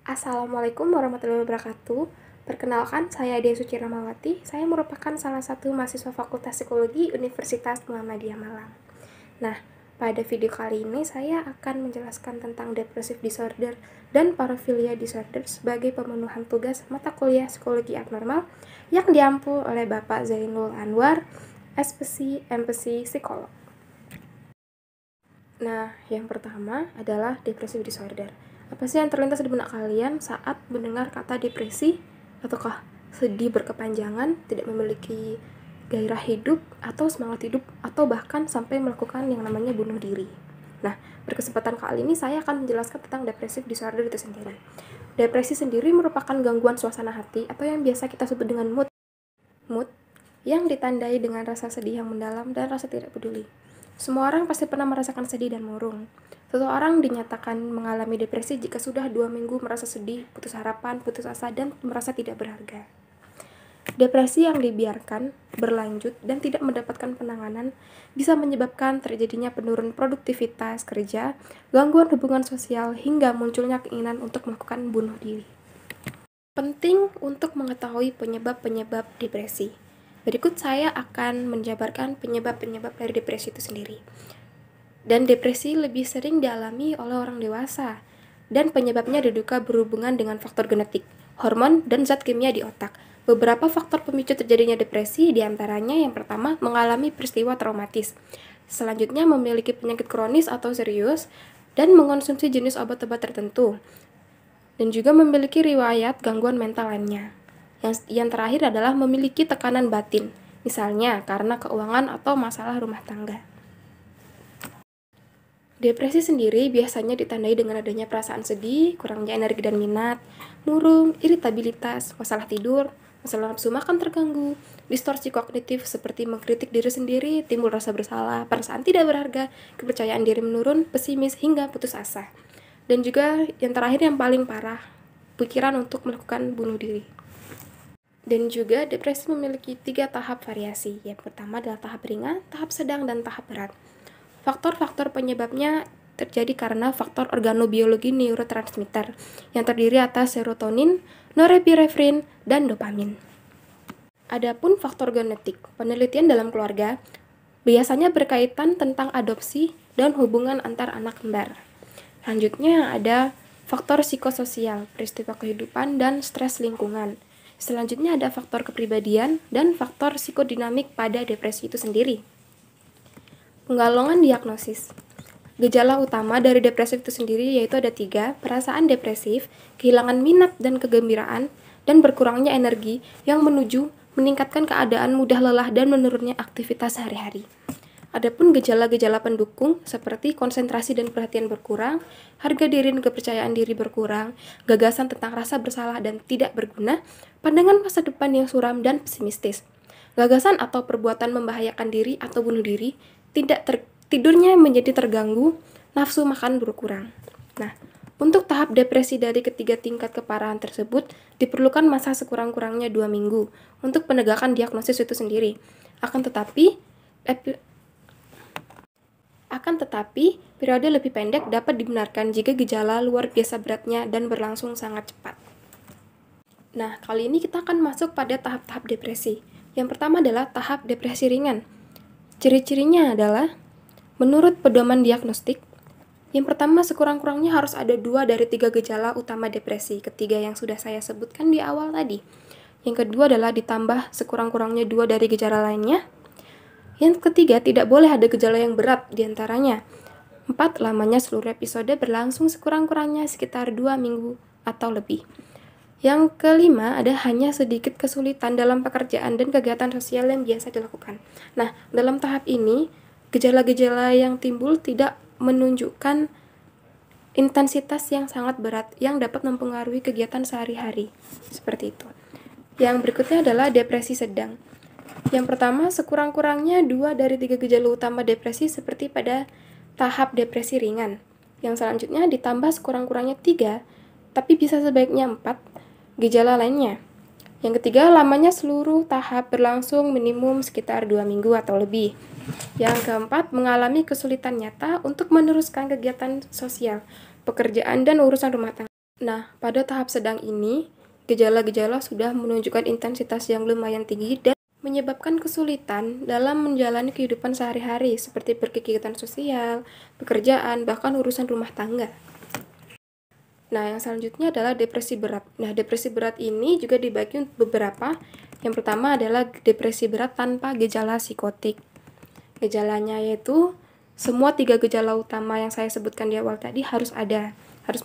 Assalamualaikum warahmatullahi wabarakatuh. Perkenalkan, saya Dea Suci Ramawati. Saya merupakan salah satu mahasiswa Fakultas Psikologi Universitas Muhammadiyah Malang. Nah, pada video kali ini saya akan menjelaskan tentang depressive disorder dan paraphilia disorder sebagai pemenuhan tugas mata kuliah psikologi abnormal yang diampu oleh Bapak Zainul Anwar, SPC, MPC, psikolog. Nah, yang pertama adalah depressive disorder. Apa sih yang terlintas di benak kalian saat mendengar kata depresi? Ataukah sedih berkepanjangan, tidak memiliki gairah hidup atau semangat hidup, atau bahkan sampai melakukan yang namanya bunuh diri? Nah, berkesempatan kali ini saya akan menjelaskan tentang depressive disorder itu sendiri. Depresi sendiri merupakan gangguan suasana hati atau yang biasa kita sebut dengan mood yang ditandai dengan rasa sedih yang mendalam dan rasa tidak peduli. Semua orang pasti pernah merasakan sedih dan murung. Seseorang dinyatakan mengalami depresi jika sudah 2 minggu merasa sedih, putus harapan, putus asa, dan merasa tidak berharga. Depresi yang dibiarkan berlanjut dan tidak mendapatkan penanganan bisa menyebabkan terjadinya penurunan produktivitas kerja, gangguan hubungan sosial, hingga munculnya keinginan untuk melakukan bunuh diri. Penting untuk mengetahui penyebab-penyebab depresi. Berikut saya akan menjabarkan penyebab-penyebab dari depresi itu sendiri. Dan depresi lebih sering dialami oleh orang dewasa, dan penyebabnya diduga berhubungan dengan faktor genetik, hormon, dan zat kimia di otak. Beberapa faktor pemicu terjadinya depresi diantaranya yang pertama, mengalami peristiwa traumatis. Selanjutnya, memiliki penyakit kronis atau serius, dan mengonsumsi jenis obat-obat tertentu. Dan juga memiliki riwayat gangguan mental lainnya. Yang terakhir adalah memiliki tekanan batin, misalnya karena keuangan atau masalah rumah tangga. Depresi sendiri biasanya ditandai dengan adanya perasaan sedih, kurangnya energi dan minat, murung, iritabilitas, masalah tidur, masalah nafsu makan terganggu, distorsi kognitif seperti mengkritik diri sendiri, timbul rasa bersalah, perasaan tidak berharga, kepercayaan diri menurun, pesimis, hingga putus asa. Dan juga yang terakhir yang paling parah, pikiran untuk melakukan bunuh diri. Dan juga depresi memiliki 3 tahap variasi. Yang pertama adalah tahap ringan, tahap sedang, dan tahap berat. Faktor-faktor penyebabnya terjadi karena faktor organobiologi neurotransmitter yang terdiri atas serotonin, norepinefrin, dan dopamin. Adapun faktor genetik, penelitian dalam keluarga biasanya berkaitan tentang adopsi dan hubungan antar anak kembar. Selanjutnya ada faktor psikososial, peristiwa kehidupan, dan stres lingkungan. Selanjutnya ada faktor kepribadian dan faktor psikodinamik pada depresi itu sendiri. Penggalongan diagnosis. Gejala utama dari depresi itu sendiri yaitu ada 3, perasaan depresif, kehilangan minat dan kegembiraan, dan berkurangnya energi yang meningkatkan keadaan mudah lelah dan menurunnya aktivitas sehari-hari. Adapun gejala-gejala pendukung seperti konsentrasi dan perhatian berkurang, harga diri dan kepercayaan diri berkurang, gagasan tentang rasa bersalah dan tidak berguna, pandangan masa depan yang suram dan pesimistis, gagasan atau perbuatan membahayakan diri atau bunuh diri, tidurnya menjadi terganggu, nafsu makan berkurang. Nah, untuk tahap depresi dari ketiga tingkat keparahan tersebut diperlukan masa sekurang-kurangnya 2 minggu untuk penegakan diagnosis itu sendiri. Akan tetapi, periode lebih pendek dapat dibenarkan jika gejala luar biasa beratnya dan berlangsung sangat cepat. Nah, kali ini kita akan masuk pada tahap-tahap depresi. Yang pertama adalah tahap depresi ringan. Ciri-cirinya adalah, menurut pedoman diagnostik, yang pertama sekurang-kurangnya harus ada 2 dari 3 gejala utama depresi, ketiga yang sudah saya sebutkan di awal tadi. Yang kedua adalah ditambah sekurang-kurangnya 2 dari gejala lainnya. Yang ketiga, tidak boleh ada gejala yang berat diantaranya. 4, lamanya seluruh episode berlangsung sekurang-kurangnya sekitar 2 minggu atau lebih. Yang kelima, ada hanya sedikit kesulitan dalam pekerjaan dan kegiatan sosial yang biasa dilakukan. Nah, dalam tahap ini, gejala-gejala yang timbul tidak menunjukkan intensitas yang sangat berat yang dapat mempengaruhi kegiatan sehari-hari. Seperti itu. Yang berikutnya adalah depresi sedang. Yang pertama, sekurang-kurangnya 2 dari 3 gejala utama depresi seperti pada tahap depresi ringan. Yang selanjutnya ditambah sekurang-kurangnya 3, tapi bisa sebaiknya 4 gejala lainnya. Yang ketiga, lamanya seluruh tahap berlangsung minimum sekitar 2 minggu atau lebih. Yang keempat, mengalami kesulitan nyata untuk meneruskan kegiatan sosial, pekerjaan, dan urusan rumah tangga. Nah, pada tahap sedang ini, gejala-gejala sudah menunjukkan intensitas yang lumayan tinggi dan menyebabkan kesulitan dalam menjalani kehidupan sehari-hari seperti berkegiatan sosial, pekerjaan, bahkan urusan rumah tangga. Nah, yang selanjutnya adalah depresi berat. Nah, depresi berat ini juga dibagi untuk beberapa. Yang pertama adalah depresi berat tanpa gejala psikotik. Gejalanya yaitu semua 3 gejala utama yang saya sebutkan di awal tadi harus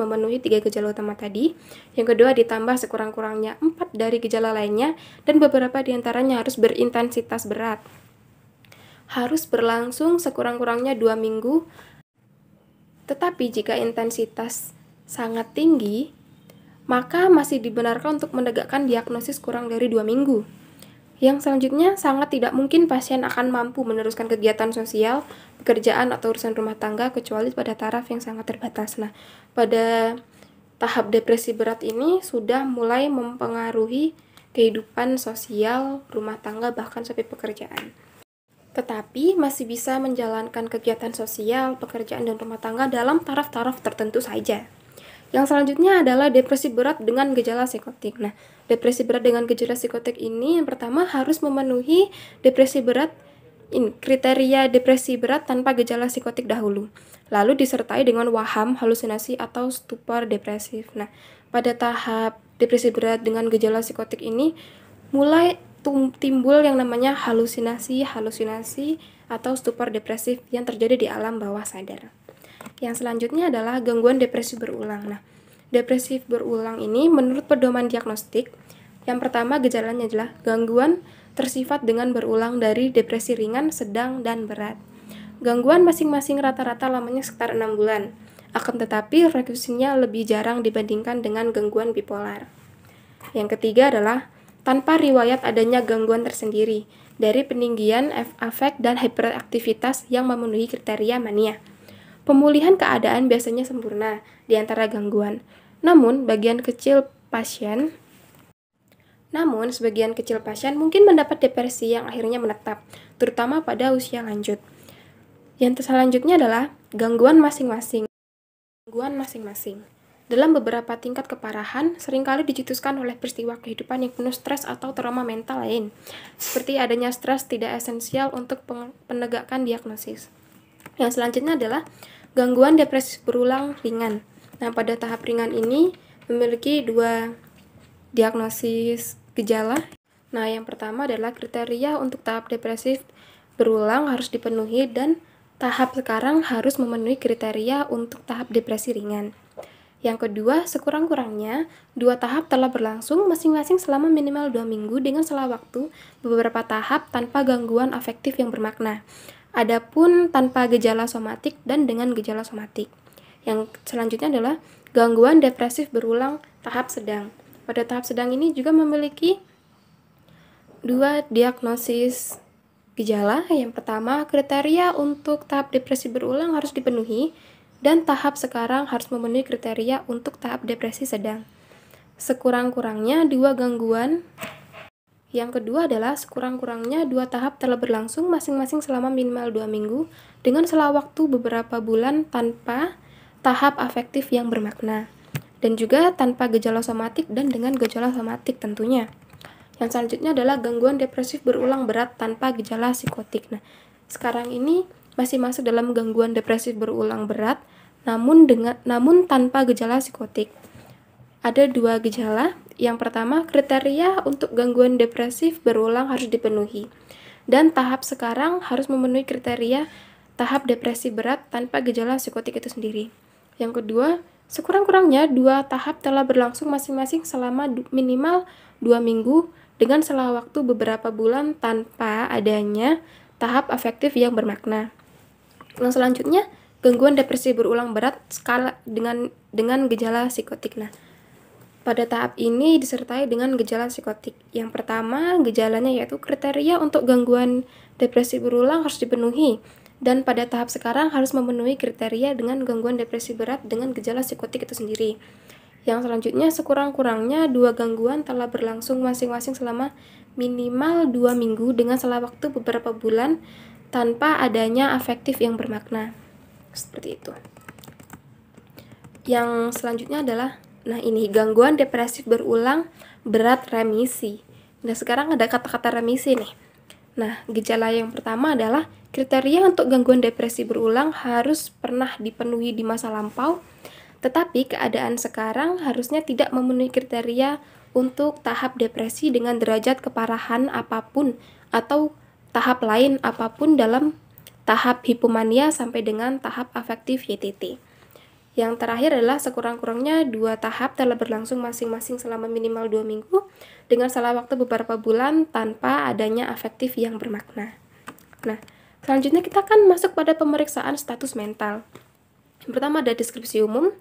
memenuhi 3 gejala utama tadi. Yang kedua ditambah sekurang-kurangnya 4 dari gejala lainnya, dan beberapa diantaranya harus berintensitas berat. Harus berlangsung sekurang-kurangnya 2 minggu, tetapi jika intensitas sangat tinggi, maka masih dibenarkan untuk menegakkan diagnosis kurang dari 2 minggu. Yang selanjutnya, sangat tidak mungkin pasien akan mampu meneruskan kegiatan sosial, pekerjaan, atau urusan rumah tangga kecuali pada taraf yang sangat terbatas. Nah, pada tahap depresi berat ini sudah mulai mempengaruhi kehidupan sosial, rumah tangga, bahkan sampai pekerjaan. Tetapi masih bisa menjalankan kegiatan sosial, pekerjaan, dan rumah tangga dalam taraf-taraf tertentu saja. Yang selanjutnya adalah depresi berat dengan gejala psikotik. Nah, depresi berat dengan gejala psikotik ini yang pertama harus memenuhi depresi berat, kriteria depresi berat tanpa gejala psikotik dahulu. Lalu disertai dengan waham, halusinasi, atau stupor depresif. Nah, pada tahap depresi berat dengan gejala psikotik ini mulai timbul yang namanya halusinasi atau stupor depresif yang terjadi di alam bawah sadar. Yang selanjutnya adalah gangguan depresi berulang. Nah, depresi berulang ini menurut pedoman diagnostik, yang pertama gejalanya adalah gangguan tersifat dengan berulang dari depresi ringan, sedang, dan berat. Gangguan masing-masing rata-rata lamanya sekitar 6 bulan. Akan tetapi rekursinya lebih jarang dibandingkan dengan gangguan bipolar. Yang ketiga adalah tanpa riwayat adanya gangguan tersendiri dari peninggian afek dan hiperaktivitas yang memenuhi kriteria mania. Pemulihan keadaan biasanya sempurna di antara gangguan. Namun, sebagian kecil pasien mungkin mendapat depresi yang akhirnya menetap, terutama pada usia lanjut. Yang selanjutnya adalah gangguan masing-masing. Dalam beberapa tingkat keparahan, seringkali dicetuskan oleh peristiwa kehidupan yang penuh stres atau trauma mental lain, seperti adanya stres tidak esensial untuk penegakan diagnosis. Yang selanjutnya adalah gangguan depresi berulang ringan. Nah, pada tahap ringan ini memiliki 2 diagnosis gejala. Nah, yang pertama adalah kriteria untuk tahap depresif berulang harus dipenuhi dan tahap sekarang harus memenuhi kriteria untuk tahap depresi ringan. Yang kedua, sekurang-kurangnya 2 tahap telah berlangsung masing-masing selama minimal 2 minggu dengan selang waktu beberapa tahap tanpa gangguan afektif yang bermakna. Adapun tanpa gejala somatik dan dengan gejala somatik. Yang selanjutnya adalah gangguan depresif berulang tahap sedang. Pada tahap sedang ini juga memiliki 2 diagnosis gejala. Yang pertama, kriteria untuk tahap depresi berulang harus dipenuhi dan tahap sekarang harus memenuhi kriteria untuk tahap depresi sedang. Sekurang-kurangnya 2 gangguan. Yang kedua adalah sekurang-kurangnya 2 tahap telah berlangsung masing-masing selama minimal 2 minggu dengan selang waktu beberapa bulan tanpa tahap afektif yang bermakna, dan juga tanpa gejala somatik dan dengan gejala somatik tentunya. Yang selanjutnya adalah gangguan depresif berulang berat tanpa gejala psikotik. Nah, sekarang ini masih masuk dalam gangguan depresif berulang berat namun tanpa gejala psikotik. Ada 2 gejala. Yang pertama, kriteria untuk gangguan depresif berulang harus dipenuhi dan tahap sekarang harus memenuhi kriteria tahap depresi berat tanpa gejala psikotik itu sendiri. Yang kedua, sekurang-kurangnya 2 tahap telah berlangsung masing-masing selama minimal 2 minggu dengan selang waktu beberapa bulan tanpa adanya tahap afektif yang bermakna. Yang selanjutnya, gangguan depresi berulang berat skala dengan gejala psikotik. Nah, pada tahap ini disertai dengan gejala psikotik. Yang pertama, gejalanya yaitu kriteria untuk gangguan depresi berulang harus dipenuhi dan pada tahap sekarang harus memenuhi kriteria dengan gangguan depresi berat dengan gejala psikotik itu sendiri. Yang selanjutnya, sekurang-kurangnya 2 gangguan telah berlangsung masing-masing selama minimal 2 minggu dengan selang waktu beberapa bulan tanpa adanya afektif yang bermakna. Seperti itu. Yang selanjutnya adalah Nah, ini gangguan depresif berulang berat remisi. Nah, sekarang ada kata-kata remisi nih. Nah, gejala yang pertama adalah kriteria untuk gangguan depresi berulang harus pernah dipenuhi di masa lampau, tetapi keadaan sekarang harusnya tidak memenuhi kriteria untuk tahap depresi dengan derajat keparahan apapun atau tahap lain apapun dalam tahap hipomania sampai dengan tahap afektif YTT. Yang terakhir adalah sekurang-kurangnya 2 tahap telah berlangsung masing-masing selama minimal 2 minggu dengan salah waktu beberapa bulan tanpa adanya afektif yang bermakna. Nah, selanjutnya kita akan masuk pada pemeriksaan status mental. Yang pertama ada deskripsi umum,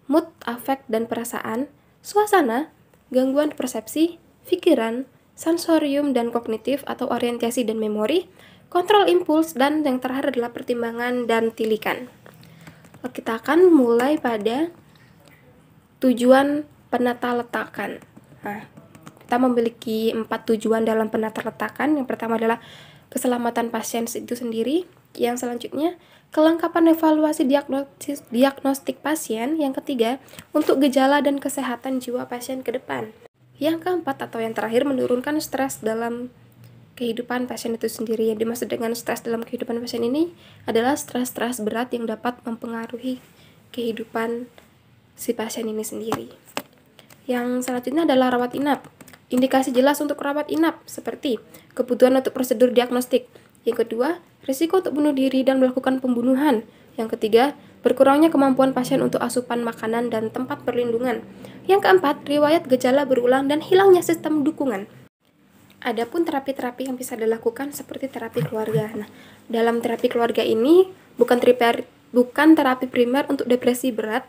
mood, afek, dan perasaan, suasana, gangguan persepsi, pikiran, sensorium dan kognitif atau orientasi dan memori, kontrol impuls, dan yang terakhir adalah pertimbangan dan tilikan. Kita akan mulai pada tujuan penata letakan. Nah, kita memiliki 4 tujuan dalam penata letakan. Yang pertama adalah keselamatan pasien itu sendiri. Yang selanjutnya, kelengkapan evaluasi diagnostik pasien. Yang ketiga, untuk gejala dan kesehatan jiwa pasien ke depan. Yang keempat atau yang terakhir, menurunkan stres dalam kehidupan pasien itu sendiri. Yang dimaksud dengan stres dalam kehidupan pasien ini adalah stres-stres berat yang dapat mempengaruhi kehidupan si pasien ini sendiri. Yang selanjutnya adalah rawat inap. Indikasi jelas untuk rawat inap seperti kebutuhan untuk prosedur diagnostik. Yang kedua, risiko untuk bunuh diri dan melakukan pembunuhan. Yang ketiga, berkurangnya kemampuan pasien untuk asupan makanan dan tempat perlindungan. Yang keempat, riwayat gejala berulang dan hilangnya sistem dukungan. Adapun terapi-terapi yang bisa dilakukan seperti terapi keluarga. Nah, dalam terapi keluarga ini bukan terapi primer untuk depresi berat,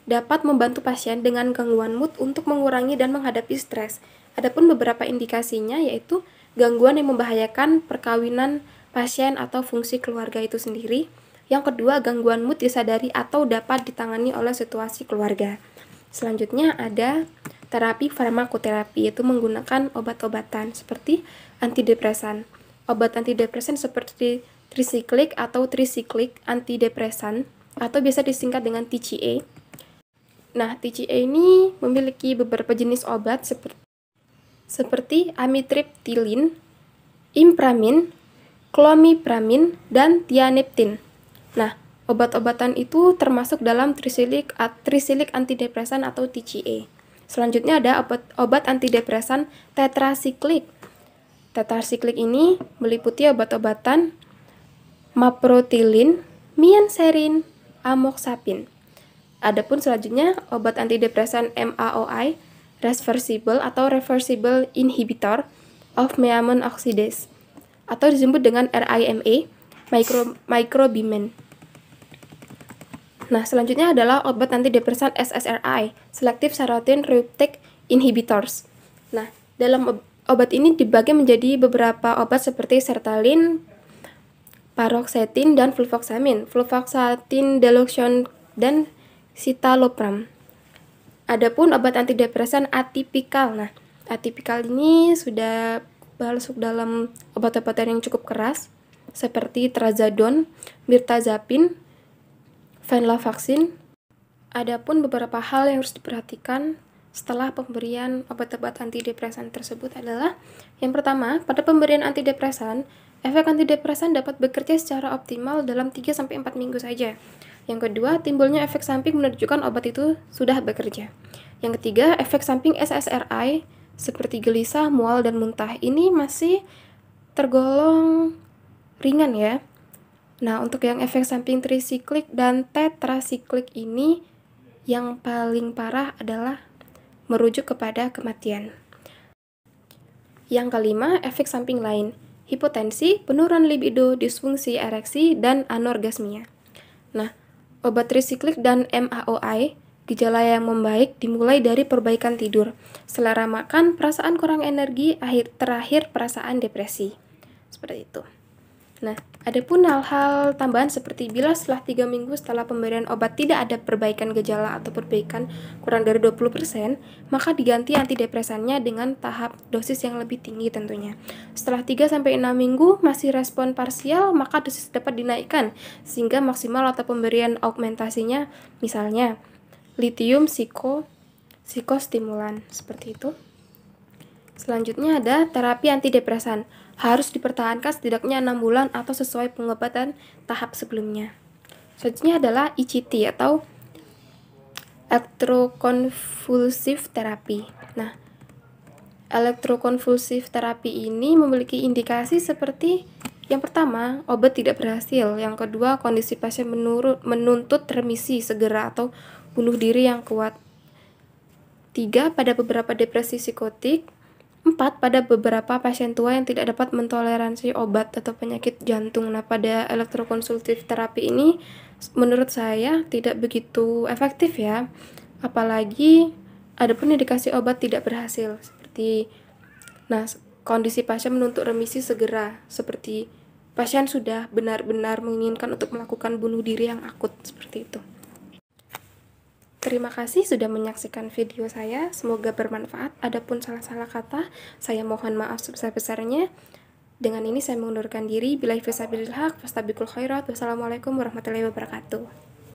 dapat membantu pasien dengan gangguan mood untuk mengurangi dan menghadapi stres. Adapun beberapa indikasinya yaitu gangguan yang membahayakan perkawinan pasien atau fungsi keluarga itu sendiri. Yang kedua, gangguan mood disadari atau dapat ditangani oleh situasi keluarga. Selanjutnya ada terapi farmakoterapi, yaitu menggunakan obat-obatan seperti antidepresan. Obat antidepresan seperti trisiklik atau trisiklik antidepresan atau biasa disingkat dengan TCA. Nah, TCA ini memiliki beberapa jenis obat seperti amitriptilin, impramin, clomipramin, dan tianeptin. Nah, obat-obatan itu termasuk dalam trisilik antidepresan atau TCA. Selanjutnya ada obat antidepresan tetrasiklik. Tetrasiklik ini meliputi obat-obatan maprotilin, mianserin, amoxapin. Adapun selanjutnya obat antidepresan MAOI, reversible atau reversible inhibitor of methylation oxidase atau disebut dengan RIMA, microbimen. Nah, selanjutnya adalah obat antidepresan SSRI, Selective Serotonin Reuptake Inhibitors. Nah, dalam obat ini dibagi menjadi beberapa obat seperti sertalin, paroxetin, dan fluvoxamine, fluvoxetine deloxone, dan citalopram. Adapun obat antidepresan atipikal. Nah, atipikal ini sudah masuk dalam obat-obatan yang cukup keras seperti trazodone, mirtazapine, venlafaxine. Adapun beberapa hal yang harus diperhatikan setelah pemberian obat-obat antidepresan tersebut adalah yang pertama, pada pemberian antidepresan, efek antidepresan dapat bekerja secara optimal dalam 3-4 minggu saja. Yang kedua, timbulnya efek samping menunjukkan obat itu sudah bekerja. Yang ketiga, efek samping SSRI seperti gelisah, mual, dan muntah ini masih tergolong ringan ya. Nah, untuk yang efek samping trisiklik dan tetrasiklik ini yang paling parah adalah merujuk kepada kematian. Yang kelima, efek samping lain, hipotensi, penurunan libido, disfungsi ereksi, dan anorgasmia. Nah, obat trisiklik dan MAOI, gejala yang membaik dimulai dari perbaikan tidur, selera makan, perasaan kurang energi, terakhir perasaan depresi. Seperti itu. Nah, adapun hal-hal tambahan seperti bila setelah 3 minggu setelah pemberian obat tidak ada perbaikan gejala atau perbaikan kurang dari 20%, maka diganti antidepresannya dengan tahap dosis yang lebih tinggi tentunya. Setelah 3-6 minggu masih respon parsial, maka dosis dapat dinaikkan sehingga maksimal atau pemberian augmentasinya misalnya lithium psikostimulan, seperti itu. Selanjutnya ada terapi antidepresan. Harus dipertahankan setidaknya 6 bulan atau sesuai pengobatan tahap sebelumnya. Selanjutnya adalah ECT atau elektrokonvulsif terapi. Nah, elektrokonvulsif terapi ini memiliki indikasi seperti yang pertama, obat tidak berhasil. Yang kedua, kondisi pasien menuntut remisi segera atau bunuh diri yang kuat. 3. Pada beberapa depresi psikotik. 4. Pada beberapa pasien tua yang tidak dapat mentoleransi obat atau penyakit jantung. Nah, pada elektrokonvulsif terapi ini menurut saya tidak begitu efektif ya. Apalagi ada pun indikasi obat tidak berhasil seperti kondisi pasien menuntut remisi segera, seperti pasien sudah benar-benar menginginkan untuk melakukan bunuh diri yang akut, seperti itu. Terima kasih sudah menyaksikan video saya, semoga bermanfaat. Adapun salah-salah kata, saya mohon maaf sebesar-besarnya. Dengan ini saya mengundurkan diri. Billahi fisabilillah, fastabiqul khairat. Wassalamualaikum warahmatullahi wabarakatuh.